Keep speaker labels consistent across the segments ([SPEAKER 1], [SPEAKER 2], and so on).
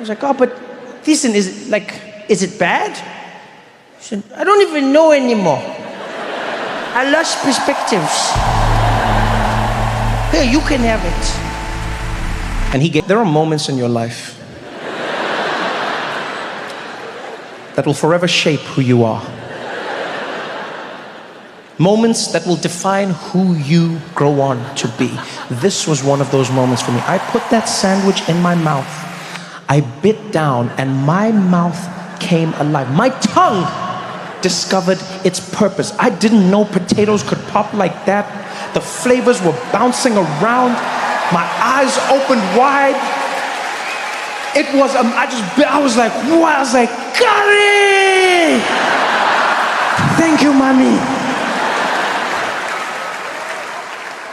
[SPEAKER 1] was like, oh, but listen, is it bad? He said, I don't even know anymore. I lost perspectives. Here, you can have it. And there are moments in your life that will forever shape who you are. Moments that will define who you grow on to be. This was one of those moments for me. I put that sandwich in my mouth. I bit down and my mouth came alive. My tongue discovered its purpose. I didn't know potatoes could pop like that. The flavors were bouncing around. My eyes opened wide. It was, I was like, what? I was like, curry! Thank you, mommy.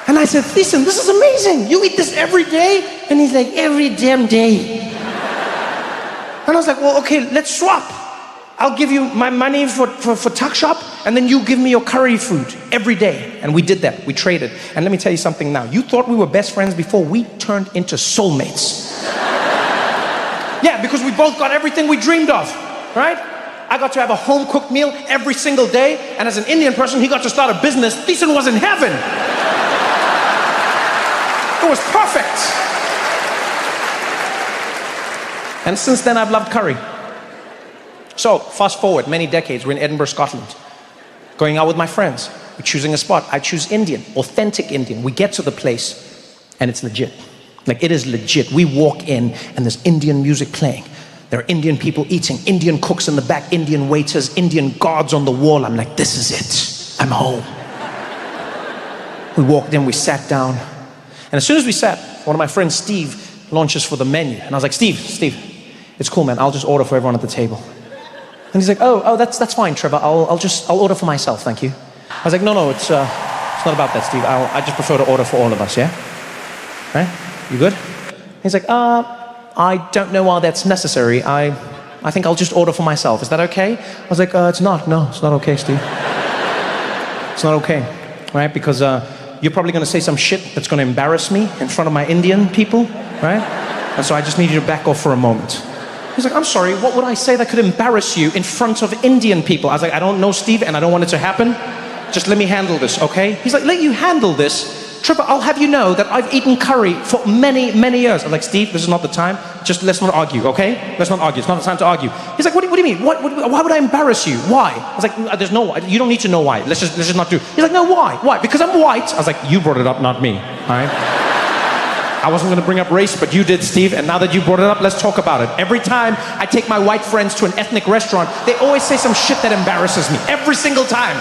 [SPEAKER 1] And I said, listen, this is amazing. You eat this every day? And he's like, every damn day. And I was like, well, okay, let's swap. I'll give you my money for tuck shop, and then you give me your curry food every day. And we did that, we traded. And let me tell you something now. You thought we were best friends before, we turned into soulmates. Yeah, because we both got everything we dreamed of, right? I got to have a home-cooked meal every single day, and as an Indian person, he got to start a business. Thiessen was in heaven. It was perfect. And since then, I've loved curry. So, fast forward many decades, we're in Edinburgh, Scotland. Going out with my friends. We're choosing a spot. I choose Indian, authentic Indian. We get to the place, and it's legit. Like, it is legit. We walk in, and there's Indian music playing. There are Indian people eating, Indian cooks in the back, Indian waiters, Indian guards on the wall. I'm like, this is it. I'm home. We walked in, we sat down. And as soon as we sat, one of my friends, Steve, launches for the menu. And I was like, Steve, it's cool, man. I'll just order for everyone at the table. And he's like, oh, that's fine, Trevor. I'll order for myself, thank you. I was like, no, it's not about that, Steve. I just prefer to order for all of us, yeah? Right? You good? He's like, I don't know why that's necessary. I think I'll just order for myself. Is that okay? I was like, it's not. No, it's not okay, Steve. It's not okay, right? Because you're probably going to say some shit that's going to embarrass me in front of my Indian people, right? And so I just need you to back off for a moment. He's like, I'm sorry, what would I say that could embarrass you in front of Indian people? I was like, I don't know, Steve, and I don't want it to happen. Just let me handle this, okay? He's like, let you handle this? Trevor, I'll have you know that I've eaten curry for many, many years. I'm like, Steve, this is not the time. Just let's not argue, okay? Let's not argue. It's not the time to argue. He's like, what do you mean? Why would I embarrass you? Why? I was like, there's no why. You don't need to know why. Let's just not do it. He's like, no, why? Why? Because I'm white. I was like, you brought it up, not me, all right? I wasn't going to bring up race, but you did, Steve. And now that you brought it up, let's talk about it. Every time I take my white friends to an ethnic restaurant, they always say some shit that embarrasses me. Every single time.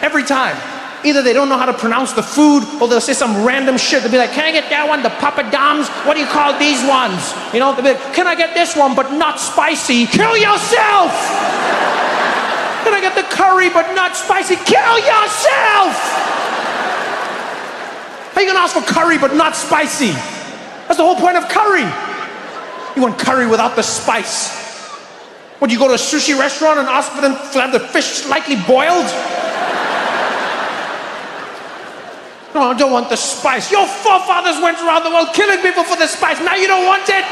[SPEAKER 1] Every time. Either they don't know how to pronounce the food, or they'll say some random shit. They'll be like, can I get that one? The papadums? What do you call these ones? You know, they'll be like, can I get this one, but not spicy? Kill yourself! Can I get the curry, but not spicy? Kill yourself! How are you gonna ask for curry, but not spicy? That's the whole point of curry. You want curry without the spice. Would you go to a sushi restaurant and ask for them to have the fish slightly boiled? No, I don't want the spice. Your forefathers went around the world killing people for the spice. Now you don't want it?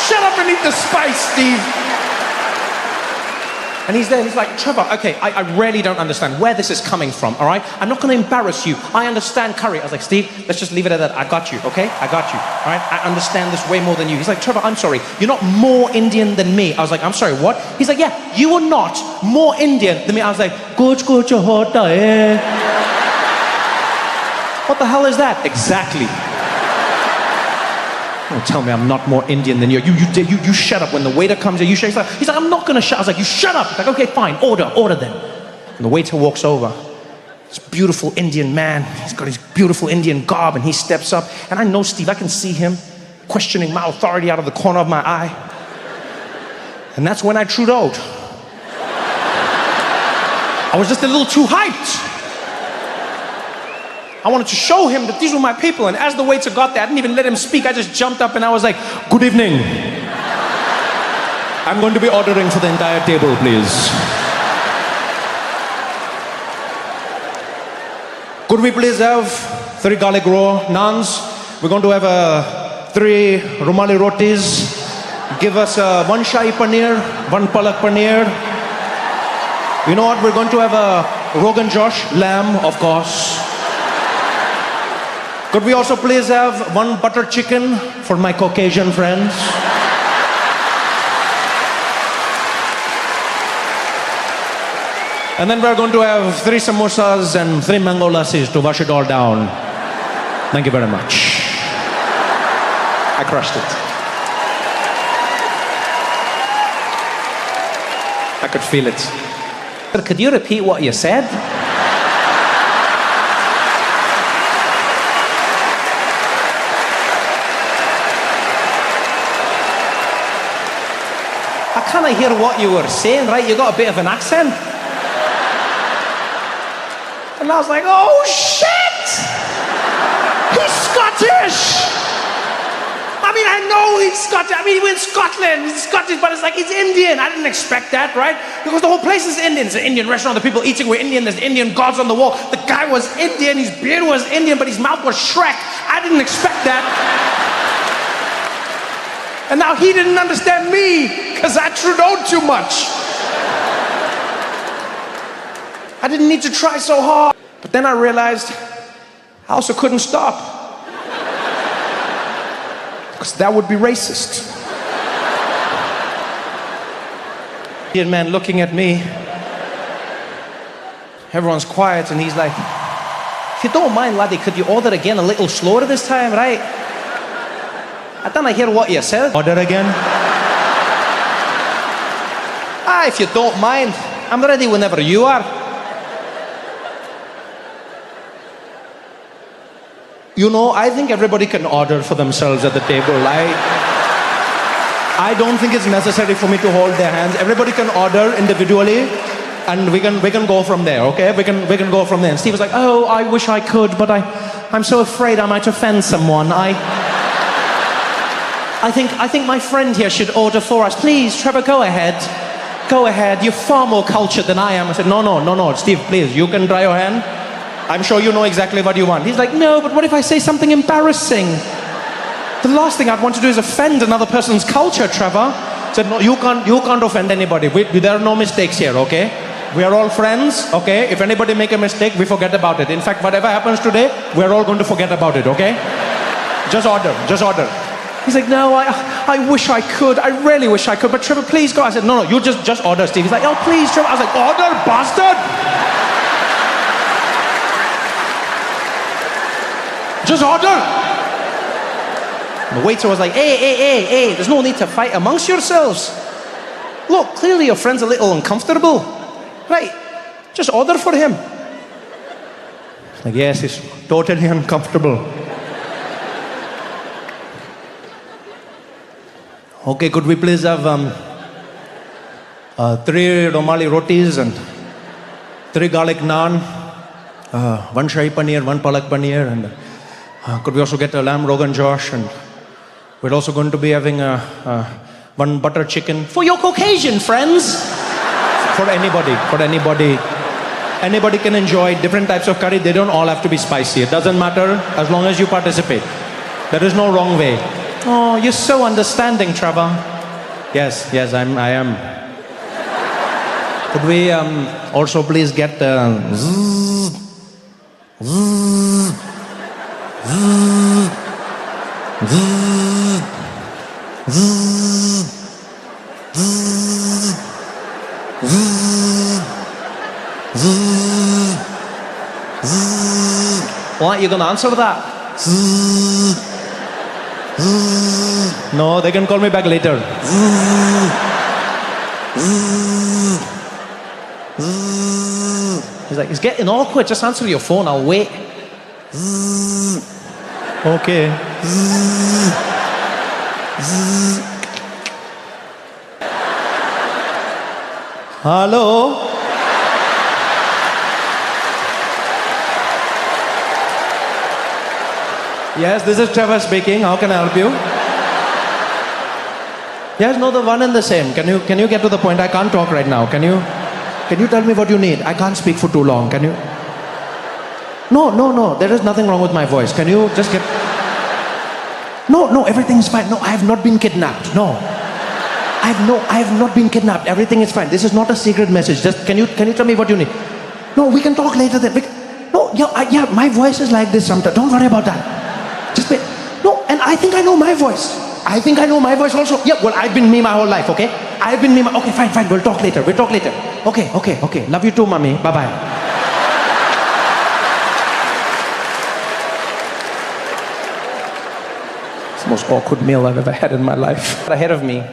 [SPEAKER 1] Shut up and eat the spice, Steve. And he's there, he's like, Trevor, okay, I really don't understand where this is coming from, all right? I'm not going to embarrass you. I understand curry. I was like, Steve, let's just leave it at that. I got you, okay? I got you, all right? I understand this way more than you. He's like, Trevor, I'm sorry. You're not more Indian than me. I was like, I'm sorry, what? He's like, yeah, you are not more Indian than me. I was like, what the hell is that? Exactly. Don't tell me I'm not more Indian than you. You shut up when the waiter comes in. You shut up. He's like, I'm not gonna shut. I was like, you shut up. He's like, okay, fine, order then. And the waiter walks over. This beautiful Indian man. He's got his beautiful Indian garb, and he steps up. And I know Steve. I can see him questioning my authority out of the corner of my eye. And that's when I Trudeau'd. I was just a little too hyped. I wanted to show him that these were my people, and as the waiter got there, I didn't even let him speak. I just jumped up and I was like, good evening. I'm going to be ordering for the entire table, please. Could we please have 3 garlic raw naans We're going to have 3 Rumali rotis. Give us 1 shahi paneer, 1 palak paneer. You know what? We're going to have a Rogan Josh lamb, of course. Could we also please have 1 butter chicken for my Caucasian friends? And then we're going to have 3 samosas and 3 mango lassis to wash it all down. Thank you very much. I crushed it. I could feel it. Could you repeat what you said? I kind of hear what you were saying, right? You got a bit of an accent. And I was like, oh shit! He's Scottish! I mean, I know he's Scottish. I mean, he went to Scotland. He's Scottish, but it's like he's Indian. I didn't expect that, right? Because the whole place is Indian. It's an Indian restaurant. The people eating were Indian. There's Indian gods on the wall. The guy was Indian. His beard was Indian, but his mouth was Shrek. I didn't expect that. And now he didn't understand me because I Trudeau'd too much. I didn't need to try so hard. But then I realized I also couldn't stop. Because that would be racist. Indian man looking at me. Everyone's quiet and he's like, if you don't mind, laddie, could you order again a little slower this time, right? I don't hear what you said. Order again? If you don't mind, I'm ready whenever you are. You know, I think everybody can order for themselves at the table. I don't think it's necessary for me to hold their hands. Everybody can order individually, and we can go from there, okay? We can go from there. And Steve was like, oh, I wish I could, but I'm so afraid I might offend someone. I think my friend here should order for us. Please, Trevor, go ahead. Go ahead. You're far more cultured than I am. I said, no, Steve, please, you can try your hand. I'm sure you know exactly what you want. He's like, no, but what if I say something embarrassing? The last thing I'd want to do is offend another person's culture, Trevor. I said, no, you can't offend anybody. There are no mistakes here, okay? We are all friends, okay? If anybody make a mistake, we forget about it. In fact, whatever happens today, we're all going to forget about it, okay? Just order. He's like, no, I wish I could. I really wish I could. But Trevor, please go. I said, no, you just order, Steve. He's like, oh, please, Trevor. I was like, order, bastard! Just order! The waiter was like, hey, there's no need to fight amongst yourselves. Look, clearly your friend's a little uncomfortable. Right, just order for him. Like, yes, he's totally uncomfortable. Okay, could we please have 3 Romali rotis and 3 garlic naan, 1 shahi paneer, 1 palak paneer, and could we also get a lamb Rogan Josh? And we're also going to be having 1 butter chicken for your Caucasian friends. For anybody. Anybody can enjoy different types of curry. They don't all have to be spicy. It doesn't matter as long as you participate. There is no wrong way. Oh, you're so understanding, Trevor. Yes, I am. Could we also please get What? You gonna answer that? No, they can call me back later. He's like, it's getting awkward. Just answer your phone. I'll wait. Okay. Hello? Yes, this is Trevor speaking. How can I help you? Yes, no, the one and the same. Can you get to the point? I can't talk right now. Can you tell me what you need? I can't speak for too long. Can you? No. There is nothing wrong with my voice. Can you just get... No, everything's fine. No, I have not been kidnapped. No. I have not been kidnapped. Everything is fine. This is not a secret message. Just, can you tell me what you need? No, we can talk later then. No, yeah, my voice is like this sometimes. Don't worry about that. Just wait. No, and I think I know my voice. I think I know my voice also. Yeah, well, I've been me my whole life, okay? I've been me okay, fine. We'll talk later. Okay. Love you too, mommy. Bye-bye. It's the most awkward meal I've ever had in my life. Ahead of me,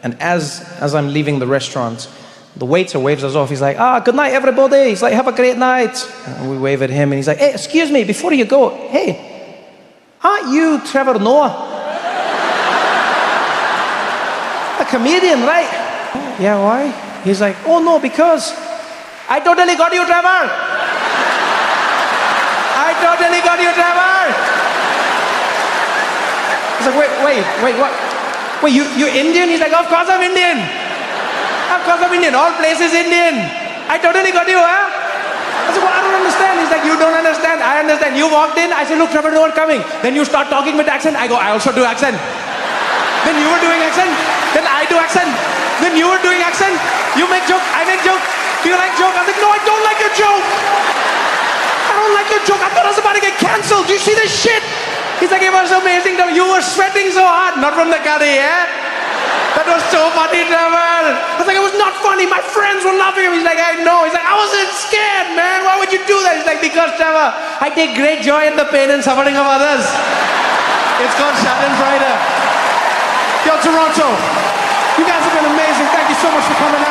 [SPEAKER 1] and as I'm leaving the restaurant, the waiter waves us off. He's like, good night, everybody. He's like, have a great night. And we wave at him, and he's like, hey, excuse me, before you go, hey, aren't you Trevor Noah? A comedian, right? Yeah, why? He's like, oh no, because I totally got you, Trevor. I totally got you, Trevor. He's like, wait, what? Wait, you Indian? He's like, of course I'm Indian. Of course I'm Indian. All places Indian. I totally got you, huh? I said, well, I don't understand. He's like, you don't understand. I understand. You walked in. I said, look, Trevor Noah coming. Then you start talking with accent. I go, I also do accent. Then you were doing accent. Then I do accent. Then you were doing accent. You make joke. I make joke. Do you like joke? I was like, no, I don't like your joke. I don't like your joke. I thought I was about to get cancelled. Do you see this shit? He's like, it was amazing. You were sweating so hard. Not from the curry, eh? That was so funny, Trevor. I was like, it was not funny. My friends were laughing at me. He's like, I know. He's like, I wasn't scared, man. Why would you do that? He's like, because, Trevor, I take great joy in the pain and suffering of others. It's called Schadenfreude. Yo, Toronto, you guys have been amazing. Thank you so much for coming out.